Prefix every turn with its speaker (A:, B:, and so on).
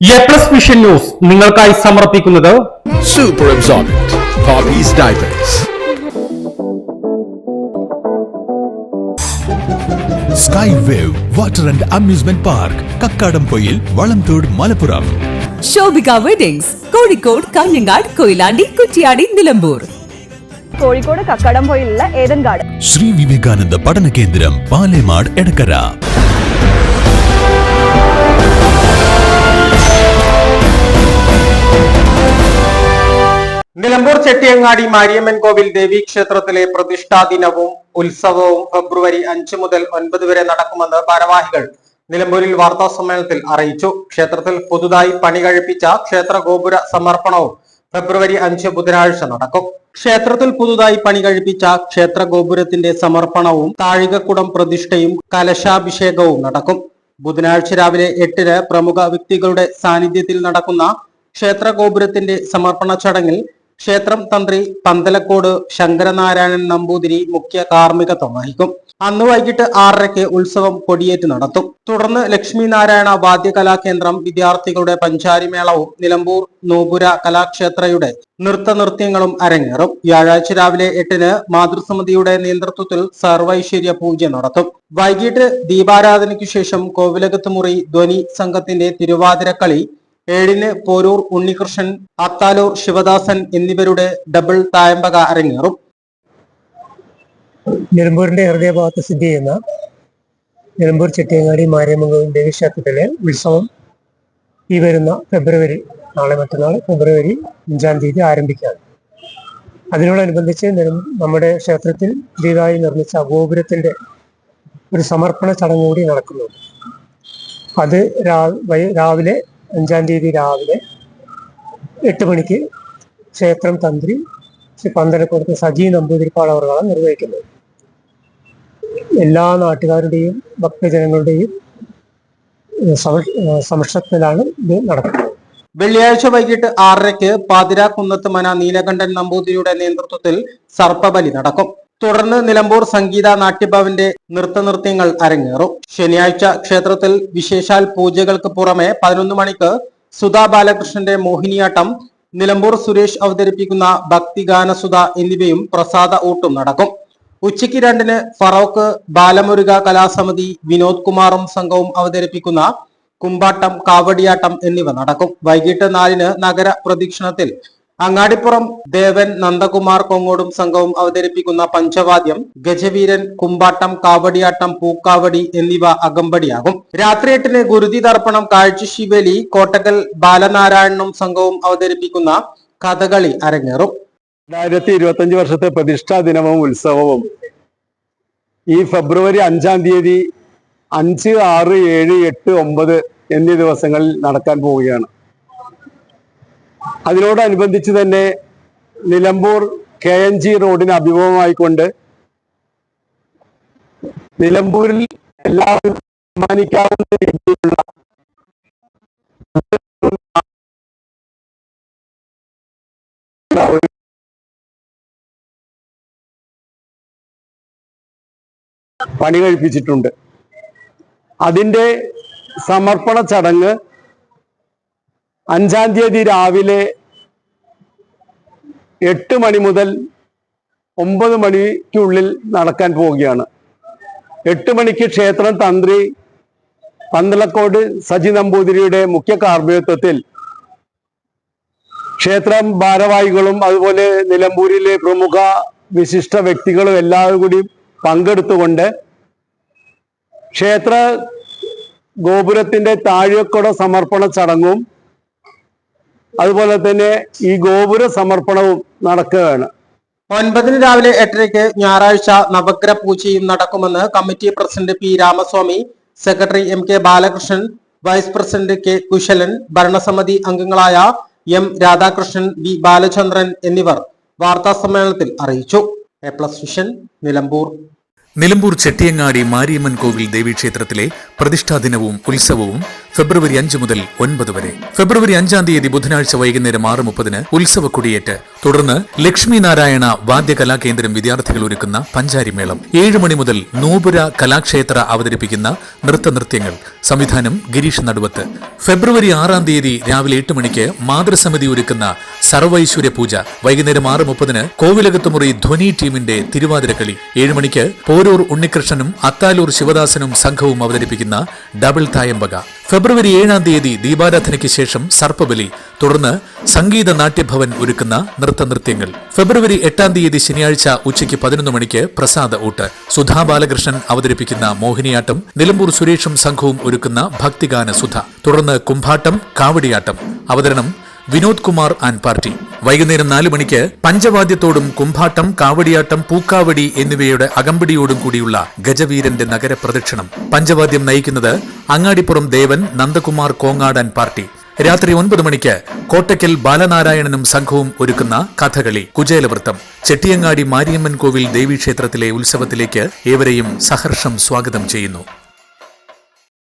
A: A+ vision news നിങ്ങൾക്കായി സമർപ്പിക്കുന്നത്
B: Super Absorbent Hobbies Diapers. Sky Wave Water and Amusement Park, Kakkadampoyil, Valamthodu, Malappuram.
C: Shobhika weddings, Kozhikode, Kanhangad, Koyilandy, Kuttiady, Nilambur.
D: Kozhikode കക്കാടംപൊയിലുള്ള Eden garden.
B: Sri Vivekananda പഠന കേന്ദ്രം, പാലേമാട്, എടക്കര.
A: നിലമ്പൂർ ചെട്ടിയങ്ങാടി മാരിയമ്മൻ കോവിൽ ദേവീക്ഷേത്രത്തിലെ പ്രതിഷ്ഠാ ദിനവും ഉത്സവവും ഫെബ്രുവരി 5 മുതൽ 9 വരെ നടക്കുമെന്ന് ഭാരവാഹികൾ നിലമ്പൂരിൽ വാർത്താ സമ്മേളനത്തിൽ അറിയിച്ചു. ക്ഷേത്രത്തിൽ പുതുതായി പണി കഴിപ്പിച്ച ക്ഷേത്ര ഗോപുര സമർപ്പണവും ഫെബ്രുവരി 5 ബുധനാഴ്ച നടക്കും. ക്ഷേത്രത്തിൽ പുതുതായി പണി കഴിപ്പിച്ച ക്ഷേത്ര ഗോപുരത്തിന്റെ സമർപ്പണവും താഴികക്കുടം പ്രതിഷ്ഠയും കലശാഭിഷേകവും നടക്കും. ബുധനാഴ്ച രാവിലെ 8-ന് പ്രമുഖ വ്യക്തികളുടെ സാന്നിധ്യത്തിൽ നടക്കുന്ന ക്ഷേത്ര ഗോപുരത്തിന്റെ സമർപ്പണ ചടങ്ങിൽ ക്ഷേത്രം തന്ത്രി പന്തലക്കോട് ശങ്കരനാരായണൻ നമ്പൂതിരി മുഖ്യ കാർമ്മികത്വം വഹിക്കും. അന്ന് വൈകിട്ട് 6:30-ക്ക് ഉത്സവം കൊടിയേറ്റ് നടത്തും. തുടർന്ന് ലക്ഷ്മി നാരായണ വാദ്യകലാകേന്ദ്രം വിദ്യാർത്ഥികളുടെ പഞ്ചാരിമേളവും നിലമ്പൂർ നൂപുര കലാക്ഷേത്രയുടെ നൃത്തനൃത്യങ്ങളും അരങ്ങേറും. വ്യാഴാഴ്ച രാവിലെ 8-ന് മാതൃസമിതിയുടെ നേതൃത്വത്തിൽ സർവൈശ്വര്യ പൂജ നടത്തും. വൈകിട്ട് ദീപാരാധനയ്ക്കു ശേഷം കോവിലകത്ത് മുറി ധ്വനി സംഘത്തിന്റെ തിരുവാതിരക്കളി, 7-ന് പോരൂർ ഉണ്ണികൃഷ്ണൻ, അത്താലൂർ ശിവദാസൻ എന്നിവരുടെ ഡബിൾ തായമ്പക അരങ്ങേറും.
E: നിലമ്പൂരിന്റെ ഹൃദയഭാഗത്ത് സ്ഥിതി ചെയ്യുന്ന നിലമ്പൂർ ചെട്ടിയങ്ങാടി മാരിയമ്മൻ കോവിൽ ദേവീക്ഷേത്രത്തിലെ ഉത്സവം ഈ വരുന്ന നാളെ മറ്റന്നാൾ ഫെബ്രുവരി 5 തീയതി ആരംഭിക്കുകയാണ്. അതിനോടനുബന്ധിച്ച് നമ്മുടെ ക്ഷേത്രത്തിൽ പുതിയതായി നിർമ്മിച്ച ഗോപുരത്തിന്റെ ഒരു സമർപ്പണ ചടങ്ങ് കൂടി നടക്കുന്നുണ്ട്. അത് രാവിലെ 5 തീയതി രാവിലെ 8 മണിക്ക് ക്ഷേത്രം തന്ത്രി ശ്രീ പന്തലക്കോട് സജി നമ്പൂതിരിപ്പാട് അവർകളാണ് നിർവഹിക്കുന്നത്. എല്ലാ നാട്ടുകാരുടെയും ഭക്തജനങ്ങളുടെയും സമക്ഷത്തിലാണ് ഇത് നടക്കുന്നത്.
A: വെള്ളിയാഴ്ച വൈകിട്ട് 6:30-ക്ക് പാതിരാക്കുന്നത്ത് മന നീലകണ്ഠൻ നമ്പൂതിരിയുടെ നേതൃത്വത്തിൽ സർപ്പബലി നടക്കും. തുടർന്ന് നിലമ്പൂർ സംഗീത നാട്യഭവന്റെ നൃത്തനൃത്യങ്ങൾ അരങ്ങേറും. ശനിയാഴ്ച ക്ഷേത്രത്തിൽ വിശേഷാൽ പൂജകൾക്ക് പുറമെ 11 മണിക്ക് സുധാ ബാലകൃഷ്ണന്റെ മോഹിനിയാട്ടം, നിലമ്പൂർ സുരേഷ് അവതരിപ്പിക്കുന്ന ഭക്തിഗാനസുധ എന്നിവയും പ്രസാദ ഊട്ടും നടക്കും. ഉച്ചയ്ക്ക് 2-ന് ഫറോക്ക് ബാലമുരുക കലാസമിതി വിനോദ് കുമാറും സംഘവും അവതരിപ്പിക്കുന്ന കുമ്പാട്ടം, കാവടിയാട്ടം എന്നിവ നടക്കും. വൈകിട്ട് 4-ന് നഗര പ്രദക്ഷിണത്തിൽ അങ്ങാടിപ്പുറം ദേവൻ നന്ദകുമാർ കൊങ്ങോടും സംഘവും അവതരിപ്പിക്കുന്ന പഞ്ചവാദ്യം, ഗജവീരൻ, കുമ്പാട്ടം, കാവടിയാട്ടം, പൂക്കാവടി എന്നിവ അകമ്പടിയാകും. രാത്രി 8-ന് ഗുരുതി തർപ്പണം, കാഴ്ചശിവേലി, കോട്ടക്കൽ ബാലനാരായണനും സംഘവും അവതരിപ്പിക്കുന്ന കഥകളി അരങ്ങേറും.
F: 2025 വർഷത്തെ പ്രതിഷ്ഠാ ദിനവും ഉത്സവവും ഈ ഫെബ്രുവരി 5 തീയതി 5, 6, 7, 8, 9 എന്നീ ദിവസങ്ങളിൽ നടക്കാൻ പോവുകയാണ്. അതിനോടനുബന്ധിച്ച് തന്നെ നിലമ്പൂർ KNG റോഡിന് അഭിമുഖമായിക്കൊണ്ട് നിലമ്പൂരിൽ എല്ലാവരും സമ്മാനിക്കാവുന്ന രീതിയിലുള്ള പണി കഴിപ്പിച്ചിട്ടുണ്ട്. അതിന്റെ സമർപ്പണ ചടങ്ങ് 5 തീയതി രാവിലെ 8 മണി മുതൽ 9 മണിക്കുള്ളിൽ നടക്കാൻ പോവുകയാണ്. 8 മണിക്ക് ക്ഷേത്രം തന്ത്രി പന്തലക്കോട് സജി നമ്പൂതിരിയുടെ മുഖ്യ കാർമ്മികത്വത്തിൽ ക്ഷേത്രം ഭാരവാഹികളും അതുപോലെ നിലമ്പൂരിലെ പ്രമുഖ വിശിഷ്ട വ്യക്തികളും എല്ലാവരും കൂടി പങ്കെടുത്തുകൊണ്ട് ക്ഷേത്ര ഗോപുരത്തിന്റെ താഴികക്കുട സമർപ്പണ ചടങ്ങും അതുപോലെ തന്നെ ഈ ഗോപുര സമർപ്പണവും നടക്കുകയാണ്.
A: 9-ന് രാവിലെ 8:30-ക്ക് ഞായറാഴ്ച നവഗ്രഹ പൂജയും നടക്കുമെന്ന് committee president P. Ramaswamy, secretary M. K. Balakrishnan, vice president K. Kushalan, ഭരണസമിതി അംഗങ്ങളായ M. രാധാകൃഷ്ണൻ, V. ബാലചന്ദ്രൻ എന്നിവർ വാർത്താ സമ്മേളനത്തിൽ അറിയിച്ചു. എ+ വിഷൻ, നിലമ്പൂർ.
G: നിലമ്പൂർ ചെട്ടിയങ്ങാടി മാരിയമ്മൻ കോവിൽ ദേവീക്ഷേത്രത്തിലെ പ്രതിഷ്ഠാ ദിനവും ഉത്സവവും ഫെബ്രുവരി 5 മുതൽ 9 വരെ. ഫെബ്രുവരി 5 തീയതി ബുധനാഴ്ച വൈകുന്നേരം 6:30-ന് ഉത്സവ കൊടിയേറ്റ് തുടർന്ന് ലക്ഷ്മി നാരായണ വാദ്യകലാകേന്ദ്രം വിദ്യാർത്ഥികൾ ഒരുക്കുന്ന പഞ്ചാരിമേളം. 7 മണി മുതൽ നോപുര കലാക്ഷേത്ര അവതരിപ്പിക്കുന്ന നൃത്തനൃത്യങ്ങൾ. സംവിധാനം ഗിരീഷ് നടുവത്ത്. ഫെബ്രുവരി 6-ാം തീയതി രാവിലെ 8 മണിക്ക് മാതൃസമിതി ഒരുക്കുന്ന സർവൈശ്വര്യ പൂജ. വൈകുന്നേരം 6:30 കോവിലകത്തുമുറി ധ്വനി ടീമിന്റെ തിരുവാതിരക്കളി. 7 മണിക്ക് പോരൂർ ഉണ്ണികൃഷ്ണനും അത്താലൂർ ശിവദാസനും സംഘവും അവതരിപ്പിക്കുന്ന ഡബിൾ തായമ്പക. ഫെബ്രുവരി 7-ാം തീയതി ദീപാരാധനയ്ക്ക് ശേഷം സർപ്പബലി. തുടർന്ന് സംഗീത നാട്യഭവൻ ഒരുക്കുന്ന നൃത്തനൃത്യങ്ങൾ. ഫെബ്രുവരി 8-ാം തീയതി ശനിയാഴ്ച ഉച്ചയ്ക്ക് 11 മണിക്ക് പ്രസാദ ഊട്ട്. സുധാ ബാലകൃഷ്ണൻ അവതരിപ്പിക്കുന്ന മോഹിനിയാട്ടം. നിലമ്പൂർ സുരേഷും സംഘവും ഒരുക്കുന്ന ഭക്തിഗാന സുധ. തുടർന്ന് കുംഭാട്ടം, കാവടിയാട്ടം. അവതരണം വിനോദ് കുമാർ ആൻഡ് പാർട്ടി. വൈകുന്നേരം 4 മണിക്ക് പഞ്ചവാദ്യത്തോടും കുംഭാട്ടം, കാവടിയാട്ടം, പൂക്കാവടി എന്നിവയുടെ അകമ്പടിയോടും കൂടിയുള്ള ഗജവീരന്റെ നഗരപ്രദക്ഷിണം. പഞ്ചവാദ്യം നയിക്കുന്നത് അങ്ങാടിപ്പുറം ദേവൻ, നന്ദകുമാർ കോങ്ങാട് ആൻഡ് പാർട്ടി. രാത്രി 9 മണിക്ക് കോട്ടയ്ക്കൽ ബാലനാരായണനും സംഘവും ഒരുക്കുന്ന കഥകളി, കുചേലവൃത്തം. ചെട്ടിയങ്ങാടി മാരിയമ്മൻ കോവിൽ ദേവീക്ഷേത്രത്തിലെ ഉത്സവത്തിലേക്ക് ഏവരെയും സഹർഷം സ്വാഗതം ചെയ്യുന്നു.